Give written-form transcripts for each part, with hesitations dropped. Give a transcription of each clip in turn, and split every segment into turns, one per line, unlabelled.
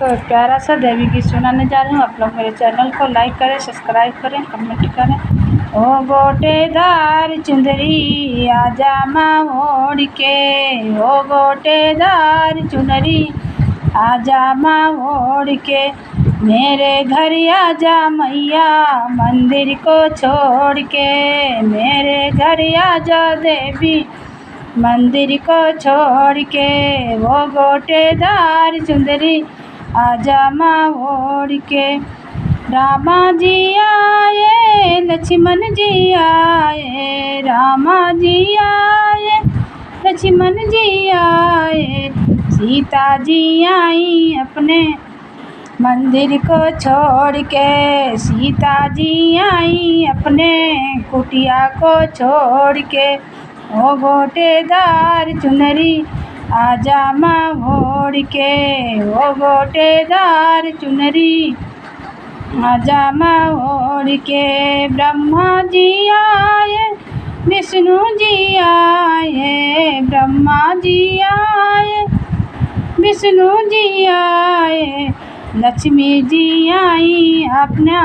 तो एक प्यारा सा देवी गीत सुनाने जा रही हूँ। आप लोग मेरे चैनल को लाइक करें, सब्सक्राइब करें, कमेंट करें। ओ गोटेदार चुंदरी आजा माँ ओढ़ के, ओ गोटेदार चुनरी आजा माँ ओढ़ के, मेरे घर आजा मैया मंदिर को छोड़ के, मेरे घर आजा देवी मंदिर को छोड़ के, वो गोटेदार चुंदरी आजा माँ ओढ़ के। रामा जी आए, लक्ष्मण जी आए, रामा जी आए, लक्ष्मण जी आए, सीता जी आई अपने मंदिर को छोड़ के, सीता जी आई अपने कुटिया को छोड़ के, ओ गोटेदार चुनरी आजा माँ ओढ़ के, ओ गोटेदार चुनरी आजा माँ ओढ़ के। ब्रह्मा जी आए, विष्णु जी आए, ब्रह्मा जी आए, विष्णु जी आए, लक्ष्मी जी आई अपना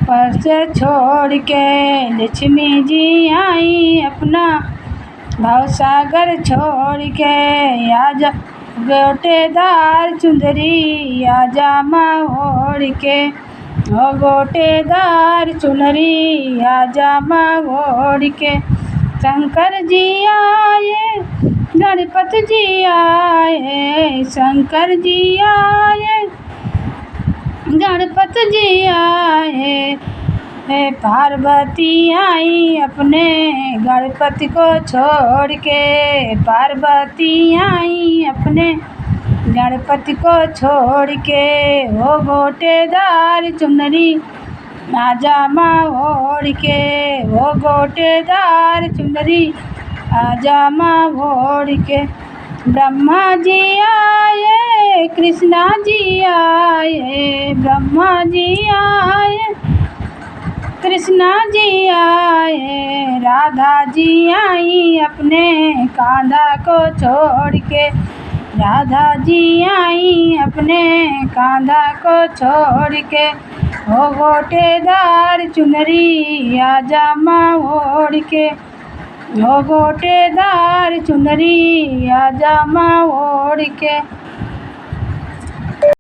पर से छोड़ के, लक्ष्मी जी आई अपना भव सागर छोड़ के, आजा गोटेदार चुंदरी आजा माँ ओढ़ के, ओ गोटेदार चुनरी आजा माँ ओढ़ के। शंकर जी आए, गणपति जी आए, शंकर जी आए, गणपति जी आए, पार्वती आई अपने गणपति को छोड़ के, पार्वती आई अपने गणपति को छोड़ के, वो गोटेदार चुनरी आजा माँ ओढ़ के, वो गोटेदार चुनरी आजा माँ ओढ़ के। ब्रह्मा जी आए, कृष्णा जी आए, ब्रह्मा जी आए, कृष्णा जी आए, राधा जी आई अपने कांधा को छोड़ के, राधा जी आई अपने कांधा को छोड़ के, ओ गोटेदार चुनरी आजा माँ ओढ़ के, ओ गोटेदार चुनरी आजा माँ ओढ़ के।